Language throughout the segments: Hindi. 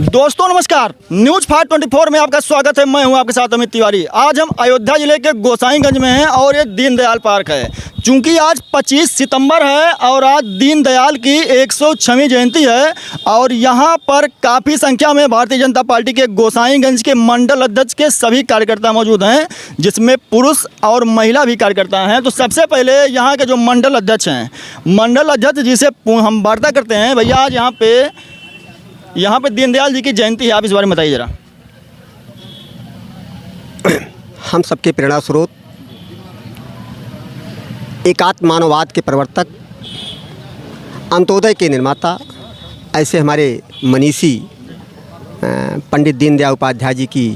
दोस्तों नमस्कार, न्यूज 524 में आपका स्वागत है। मैं हूं आपके साथ अमित तिवारी। आज हम अयोध्या जिले के गोसाईगंज में हैं और ये दीनदयाल पार्क है। चूंकि आज 25 सितंबर है और आज दीनदयाल की 106वीं जयंती है और यहां पर काफ़ी संख्या में भारतीय जनता पार्टी के गोसाईगंज के मंडल अध्यक्ष के सभी कार्यकर्ता मौजूद हैं, जिसमें पुरुष और महिला भी कार्यकर्ता हैं। तो सबसे पहले यहाँ के जो मंडल अध्यक्ष हैं, मंडल अध्यक्ष जिसे हम वार्ता करते हैं। भैया, आज यहाँ पे दीनदयाल जी की जयंती है, आप इस बारे में बताइए ज़रा। हम सबके प्रेरणा स्रोत, एकात्म मानववाद के प्रवर्तक, अंत्योदय के निर्माता, ऐसे हमारे मनीषी पंडित दीनदयाल उपाध्याय जी की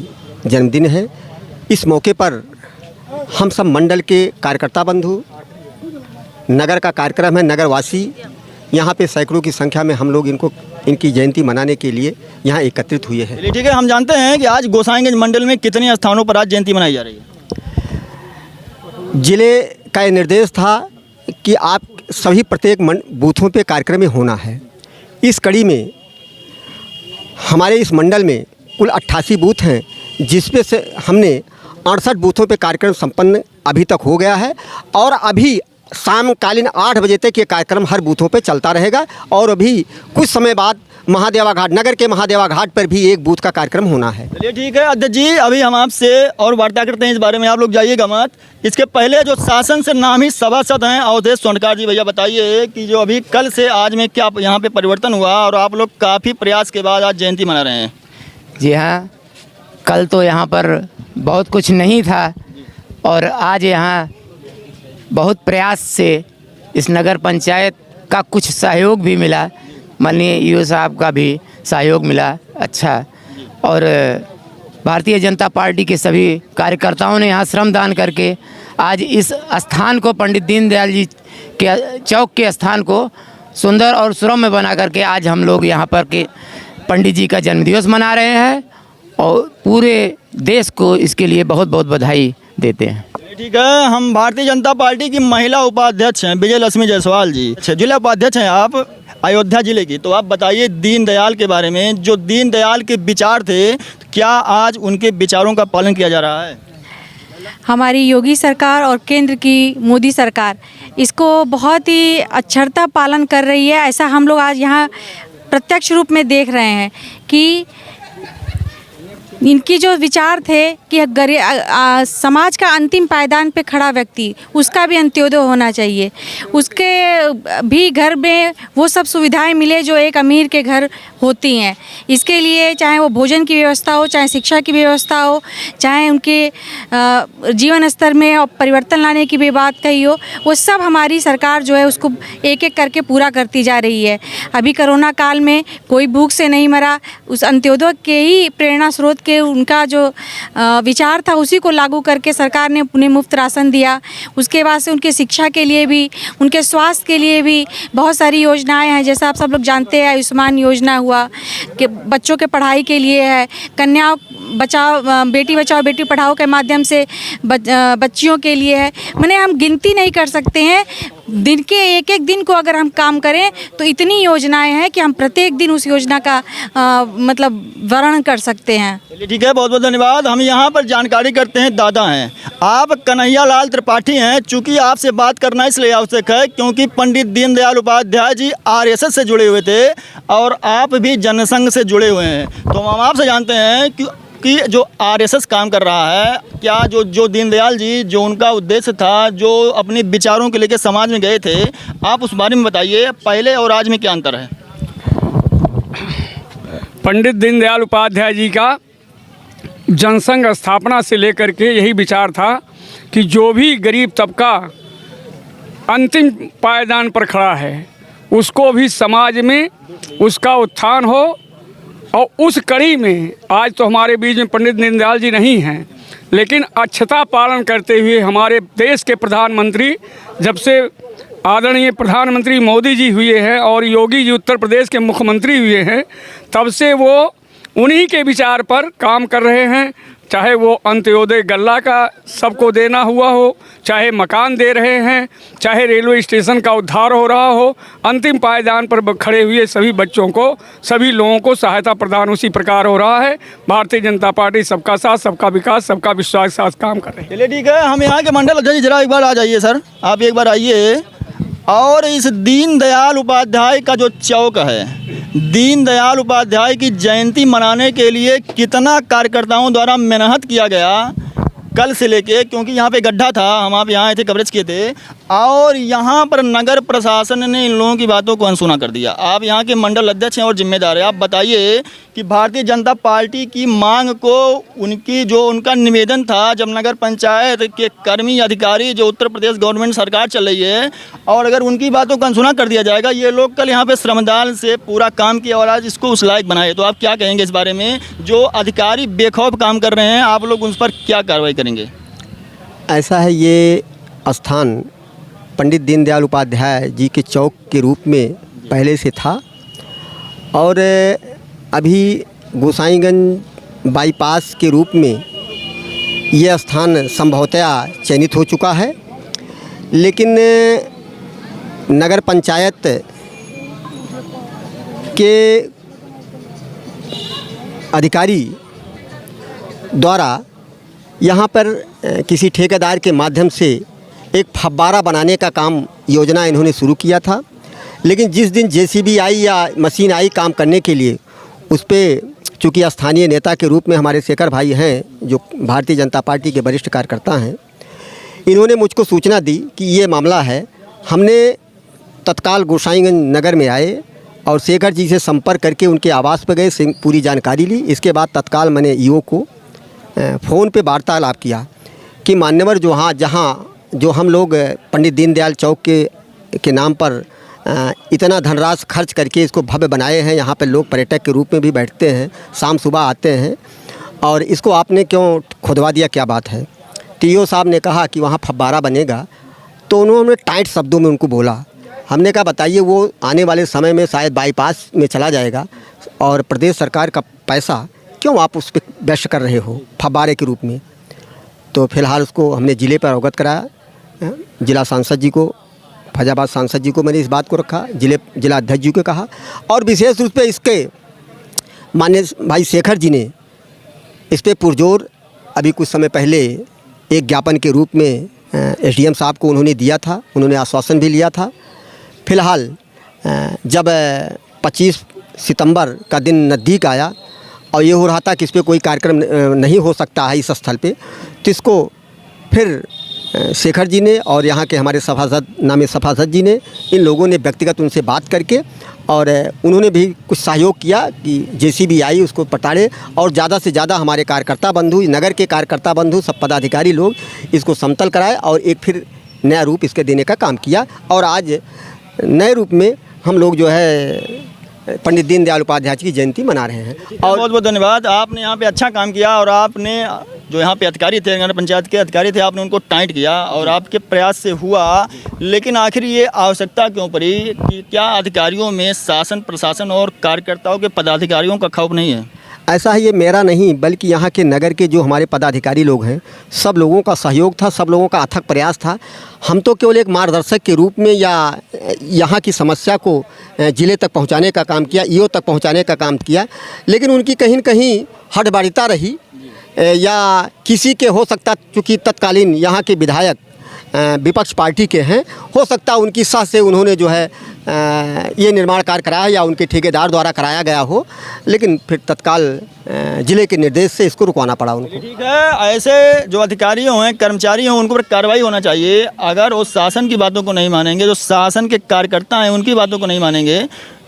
जन्मदिन है। इस मौके पर हम सब मंडल के कार्यकर्ता बंधु, नगर का कार्यक्रम है, नगरवासी, यहाँ पे सैकड़ों की संख्या में हम लोग इनकी जयंती मनाने के लिए यहाँ एकत्रित हुए हैं। ठीक है, हम जानते हैं कि आज गोसाईगंज मंडल में कितने स्थानों पर आज जयंती मनाई जा रही है। जिले का ये निर्देश था कि आप सभी प्रत्येक बूथों पे कार्यक्रम में होना है। इस कड़ी में हमारे इस मंडल में कुल 88 बूथ हैं, जिसमें से हमने 68 बूथों पे कार्यक्रम संपन्न अभी तक हो गया है और अभी शामकालीन 8 बजे तक ये कार्यक्रम हर बूथों पे चलता रहेगा और अभी कुछ समय बाद महादेवा घाट, नगर के महादेवा घाट पर भी एक बूथ का कार्यक्रम होना है। चलिए ठीक है अध्यक्ष जी, अभी हम आपसे और वार्ता करते हैं इस बारे में, आप लोग जाइएगा मत। इसके पहले जो शासन से नामी सभासद हैं अवधेश सोनकार जी, भैया बताइए कि जो अभी कल से आज में क्या यहाँ पे परिवर्तन हुआ और आप लोग काफ़ी प्रयास के बाद आज जयंती मना रहे हैं। जी हाँ, कल तो यहाँ पर बहुत कुछ नहीं था और आज यहाँ बहुत प्रयास से इस नगर पंचायत का कुछ सहयोग भी मिला, माननीय ईओ साहब का भी सहयोग मिला अच्छा, और भारतीय जनता पार्टी के सभी कार्यकर्ताओं ने यहाँ श्रमदान करके आज इस स्थान को, पंडित दीनदयाल जी के चौक के स्थान को सुंदर और सुरम्य बना करके आज हम लोग यहाँ पर के पंडित जी का जन्मदिवस मना रहे हैं और पूरे देश को इसके लिए बहुत बहुत बधाई देते हैं। ठीक है, हम भारतीय जनता पार्टी की महिला उपाध्यक्ष हैं विजय लक्ष्मी जायसवाल जी, जिला उपाध्यक्ष हैं आप अयोध्या जिले की। तो आप बताइए दीनदयाल के बारे में, जो दीनदयाल के विचार थे, क्या आज उनके विचारों का पालन किया जा रहा है? हमारी योगी सरकार और केंद्र की मोदी सरकार इसको बहुत ही अक्षरता पालन कर रही है। ऐसा हम लोग आज यहाँ प्रत्यक्ष रूप में देख रहे हैं कि इनकी जो विचार थे कि समाज का अंतिम पायदान पे खड़ा व्यक्ति, उसका भी अंत्योदय होना चाहिए, उसके भी घर में वो सब सुविधाएं मिले जो एक अमीर के घर होती हैं। इसके लिए चाहे वो भोजन की व्यवस्था हो, चाहे शिक्षा की व्यवस्था हो, चाहे उनके जीवन स्तर में परिवर्तन लाने की भी बात कही हो, वो सब हमारी सरकार जो है उसको एक एक करके पूरा करती जा रही है। अभी कोरोना काल में कोई भूख से नहीं मरा, उस अंत्योदय के ही प्रेरणा स्रोत के उनका जो विचार था उसी को लागू करके सरकार ने उन्हें मुफ्त राशन दिया। उसके बाद से उनके शिक्षा के लिए भी, उनके स्वास्थ्य के लिए भी बहुत सारी योजनाएं हैं। जैसा आप सब लोग जानते हैं, आयुष्मान योजना हुआ कि बच्चों के पढ़ाई के लिए है, कन्या बचाओ बेटी पढ़ाओ के माध्यम से बच्चियों के लिए है। माने हम गिनती नहीं कर सकते हैं, दिन के एक एक दिन को अगर हम काम करें तो इतनी योजनाएं हैं कि हम प्रत्येक दिन उस योजना का मतलब वर्णन कर सकते हैं। ठीक है, बहुत बहुत धन्यवाद। हम यहाँ पर जानकारी करते हैं, दादा हैं आप, कन्हैया लाल त्रिपाठी हैं। चूँकि आपसे बात करना इसलिए आवश्यक है क्योंकि पंडित दीनदयाल उपाध्याय जी RSS से जुड़े हुए थे और आप भी जनसंघ से जुड़े हुए हैं। तो हम आपसे जानते हैं कि जो RSS काम कर रहा है, क्या जो दीनदयाल जी, जो उनका उद्देश्य था, जो अपने विचारों के लेकर समाज में गए थे, आप उस बारे में बताइए, पहले और आज में क्या अंतर है? पंडित दीनदयाल उपाध्याय जी का जनसंघ स्थापना से लेकर के यही विचार था कि जो भी गरीब तबका अंतिम पायदान पर खड़ा है उसको भी समाज में उसका उत्थान हो। और उस कड़ी में आज तो हमारे बीच में पंडित दीनदयाल जी नहीं हैं, लेकिन अक्षता पालन करते हुए हमारे देश के प्रधानमंत्री, जब से आदरणीय प्रधानमंत्री मोदी जी हुए हैं और योगी जी उत्तर प्रदेश के मुख्यमंत्री हुए हैं, तब से वो उन्हीं के विचार पर काम कर रहे हैं। चाहे वो अंत्योदय गल्ला का सबको देना हुआ हो, चाहे मकान दे रहे हैं, चाहे रेलवे स्टेशन का उद्धार हो रहा हो, अंतिम पायदान पर खड़े हुए सभी बच्चों को, सभी लोगों को सहायता प्रदान उसी प्रकार हो रहा है। भारतीय जनता पार्टी सबका साथ, सबका विकास, सबका विश्वास के साथ काम कर रही है। चलिए ठीक है, हम यहाँ के मंडल अध्यक्ष जरा एक बार आ जाइए सर, आप एक बार आइए। और इस दीनदयाल उपाध्याय का जो चौक है, दीनदयाल उपाध्याय की जयंती मनाने के लिए कितना कार्यकर्ताओं द्वारा मेहनत किया गया कल से लेके, क्योंकि यहाँ पे गड्ढा था, हम आप यहाँ आए थे, कवरेज किए थे, और यहाँ पर नगर प्रशासन ने इन लोगों की बातों को अनसुना कर दिया। आप यहाँ के मंडल अध्यक्ष हैं और जिम्मेदार हैं, आप बताइए कि भारतीय जनता पार्टी की मांग को उनका निवेदन था, जब नगर पंचायत के कर्मी अधिकारी जो उत्तर प्रदेश गवर्नमेंट सरकार चल रही है, और अगर उनकी बातों का अनसुना कर दिया जाएगा, ये लोग कल यहाँ पे श्रमदान से पूरा काम किया और आज इसको उस लायक बनाए, तो आप क्या कहेंगे इस बारे में? जो अधिकारी बेखौफ काम कर रहे हैं, आप लोग उन पर क्या कार्रवाई करेंगे? ऐसा है, ये स्थान पंडित दीनदयाल उपाध्याय जी के चौक के रूप में पहले से था, और अभी गोसाईगंज बाईपास के रूप में ये स्थान संभवतः चयनित हो चुका है। लेकिन नगर पंचायत के अधिकारी द्वारा यहाँ पर किसी ठेकेदार के माध्यम से एक फव्वारा बनाने का काम योजना इन्होंने शुरू किया था। लेकिन जिस दिन जेसीबी आई या मशीन आई काम करने के लिए, उस पर चूँकि स्थानीय नेता के रूप में हमारे शेखर भाई हैं, जो भारतीय जनता पार्टी के वरिष्ठ कार्यकर्ता हैं, इन्होंने मुझको सूचना दी कि ये मामला है। हमने तत्काल गोसाईगंज नगर में आए और शेखर जी से संपर्क करके उनके आवास पर गए, पूरी जानकारी ली। इसके बाद तत्काल मैंने ईओ को फ़ोन पे वार्तालाप किया कि मान्यवर जो हम लोग पंडित दीनदयाल चौक के नाम पर इतना धनराशि खर्च करके इसको भव्य बनाए हैं, यहाँ पे लोग पर्यटक के रूप में भी बैठते हैं, शाम सुबह आते हैं, और इसको आपने क्यों खुदवा दिया, क्या बात है? टीओ साहब ने कहा कि वहाँ फव्वारा बनेगा, तो उन्होंने टाइट शब्दों में उनको बोला। हमने कहा बताइए, वो आने वाले समय में शायद बाईपास में चला जाएगा, और प्रदेश सरकार का पैसा क्यों आप उस पर व्यस्त कर रहे हो फव्वारे के रूप में? तो फिलहाल उसको हमने ज़िले पर अवगत कराया, जिला सांसद जी को, फैजाबाद सांसद जी को मैंने इस बात को रखा, जिला अध्यक्ष जी को कहा, और विशेष रूप से इसके माननीय भाई शेखर जी ने इस पर पुरजोर अभी कुछ समय पहले एक ज्ञापन के रूप में एसडीएम साहब को उन्होंने दिया था, उन्होंने आश्वासन भी लिया था। फिलहाल जब 25 सितंबर का दिन नज़दीक आया और ये हो रहा था कि इस पर कोई कार्यक्रम नहीं हो सकता है इस स्थल पे, तो इसको फिर शेखर जी ने और यहाँ के हमारे सभासद जी ने, इन लोगों ने व्यक्तिगत उनसे बात करके, और उन्होंने भी कुछ सहयोग किया कि जेसीबी आई उसको पटाड़े, और ज़्यादा से ज़्यादा हमारे कार्यकर्ता बंधु, नगर के कार्यकर्ता बंधु, सब पदाधिकारी लोग इसको समतल कराए और एक फिर नया रूप इसके देने का काम किया। और आज नए रूप में हम लोग जो है पंडित दीनदयाल उपाध्याय की जयंती मना रहे हैं। और बहुत बहुत धन्यवाद, आपने यहाँ पे अच्छा काम किया, और आपने जो यहाँ पे अधिकारी थे, नगर पंचायत के अधिकारी थे, आपने उनको टाइट किया और आपके प्रयास से हुआ। लेकिन आखिर ये आवश्यकता क्यों पड़ी कि क्या अधिकारियों में शासन प्रशासन और कार्यकर्ताओं के पदाधिकारियों का खौफ नहीं है? ऐसा है, ये मेरा नहीं बल्कि यहाँ के नगर के जो हमारे पदाधिकारी लोग हैं, सब लोगों का सहयोग था, सब लोगों का अथक प्रयास था। हम तो केवल एक मार्गदर्शक के रूप में या यहाँ की समस्या को ज़िले तक पहुँचाने का काम किया, ईओ तक पहुँचाने का काम किया, लेकिन उनकी कहीं न कहीं हठबारिता रही, या किसी के हो सकता, चूँकि तत्कालीन यहाँ के विधायक विपक्ष पार्टी के हैं, हो सकता उनकी साथ से उन्होंने जो है ये निर्माण कार्य कराया या उनके ठेकेदार द्वारा कराया गया हो, लेकिन फिर तत्काल ज़िले के निर्देश से इसको रुकवाना पड़ा उनको। ठीक है, ऐसे जो अधिकारी हैं, कर्मचारी हैं, उनके ऊपर कार्रवाई होना चाहिए। अगर वो शासन की बातों को नहीं मानेंगे, जो शासन के कार्यकर्ता हैं उनकी बातों को नहीं मानेंगे,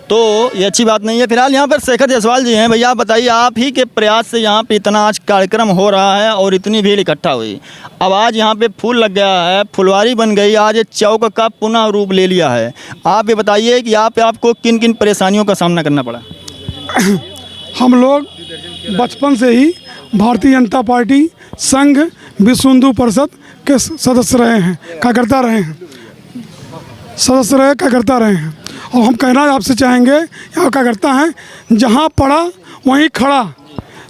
तो ये अच्छी बात नहीं है। फिलहाल यहाँ पर शेखर जायसवाल जी हैं। भैया आप बताइए, आप ही के प्रयास से यहाँ पे इतना आज कार्यक्रम हो रहा है और इतनी भीड़ इकट्ठा हुई, अब आज यहाँ पे फूल लग गया है, फुलवारी बन गई, आज ये चौक का पुनः रूप ले लिया है। आप ये बताइए कि यहाँ पे आपको किन किन परेशानियों का सामना करना पड़ा? हम लोग बचपन से ही भारतीय जनता पार्टी संघ विश्व हिंदू परिषद के सदस्य रहे हैं, कार्यकर्ता रहे हैं, कार्यकर्ता रहे हैं। और हम कहना आपसे चाहेंगे, यहाँ कार्यकर्ता हैं, जहाँ पड़ा वहीं खड़ा।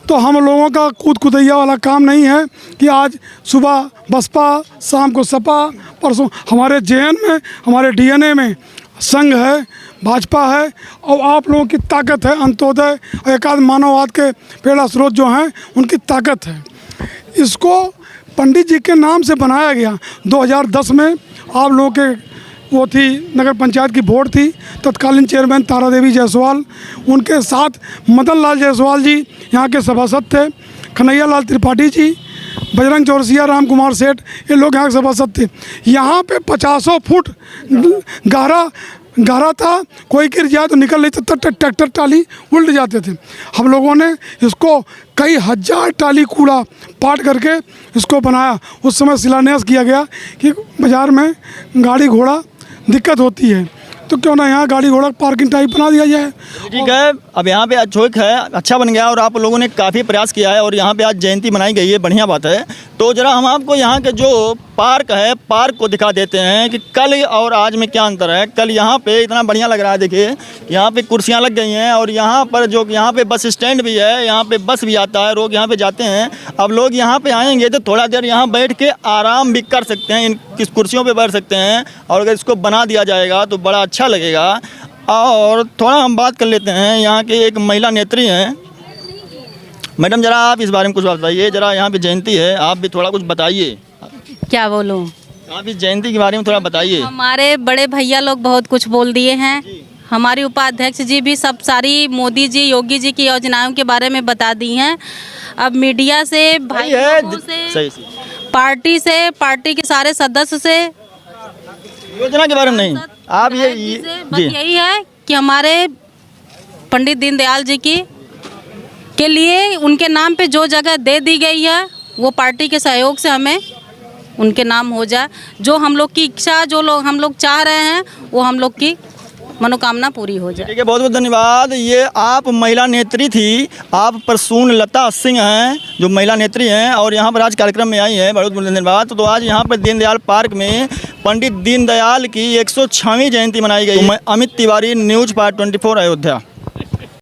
तो हम लोगों का कूद कुदैया वाला काम नहीं है कि आज सुबह बसपा, शाम को सपा, परसों हमारे जेएन में, हमारे डीएनए में संघ है, भाजपा है और आप लोगों की ताकत है। अंत्योदय और एकाध मानववाद के प्रेरणा स्रोत जो हैं उनकी ताकत है। इसको पंडित जी के नाम से बनाया गया। 2010 में आप लोगों के वो थी नगर पंचायत की बोर्ड थी, तत्कालीन चेयरमैन तारा देवी जायसवाल, उनके साथ मदन लाल जायसवाल जी यहाँ के सभासद थे, कन्हैया लाल त्रिपाठी जी, बजरंग चौरसिया, राम कुमार सेठ, ये लोग यहाँ के सभासद थे। यहाँ पे 50 फुट गहरा था, कोई गिर जाए तो निकल नहीं सकता, ट्रैक्टर टाली उल्ट जाते थे। हम लोगों ने इसको कई हज़ार टाली कूड़ा पाट करके इसको बनाया। उस समय शिलान्यास किया गया कि बाज़ार में गाड़ी घोड़ा दिक्कत होती है, तो क्यों ना यहाँ गाड़ी घोड़ा पार्किंग टाइप बना दिया जाए। ठीक है, अब यहाँ पे आज चौक है, अच्छा बन गया और आप लोगों ने काफ़ी प्रयास किया है और यहाँ पे आज जयंती मनाई गई है, बढ़िया बात है। तो ज़रा हम आपको यहाँ के जो पार्क है, पार्क को दिखा देते हैं कि कल और आज में क्या अंतर है। कल यहाँ पे इतना बढ़िया लग रहा है, देखिए यहाँ पे कुर्सियाँ लग गई हैं और यहाँ पर जो यहाँ पे बस स्टैंड भी है, यहाँ पे बस भी आता है, लोग यहाँ पे जाते हैं। अब लोग यहाँ पे आएंगे तो थोड़ा देर यहाँ बैठ के आराम भी कर सकते हैं, इन किस कुर्सियों पे बैठ सकते हैं और अगर इसको बना दिया जाएगा तो बड़ा अच्छा लगेगा। और थोड़ा हम बात कर लेते हैं, यहाँ के एक महिला नेत्री हैं। मैडम ज़रा आप इस बारे में कुछ बताइए, ज़रा यहाँ पे जयंती है, आप भी थोड़ा कुछ बताइए। क्या बोलूं? आप इस जयंती के बारे में थोड़ा बताइए। हमारे बड़े भैया लोग बहुत कुछ बोल दिए हैं, हमारी उपाध्यक्ष जी भी सब सारी मोदी जी, योगी जी की योजनाओं के बारे में बता दी हैं। अब मीडिया से, भाई लोगों से, सही पार्टी से, पार्टी के सारे सदस्य से, योजना के बारे में नहीं, आप ये बस यही है कि हमारे पंडित दीनदयाल जी की के लिए उनके नाम पे जो जगह दे दी गई है वो पार्टी के सहयोग से हमें उनके नाम हो जाए। जो हम लोग की इच्छा, जो लोग हम लोग चाह रहे हैं वो हम लोग की मनोकामना पूरी हो जाए। ठीक है, बहुत बहुत धन्यवाद। ये आप महिला नेत्री थी, आप प्रसून लता सिंह हैं जो महिला नेत्री हैं और यहाँ पर आज कार्यक्रम में आई हैं, बहुत बहुत धन्यवाद। तो आज यहाँ पर दीनदयाल पार्क में पंडित दीनदयाल की 106वीं जयंती मनाई गई। मैं अमित तिवारी, न्यूज़ 24 अयोध्या।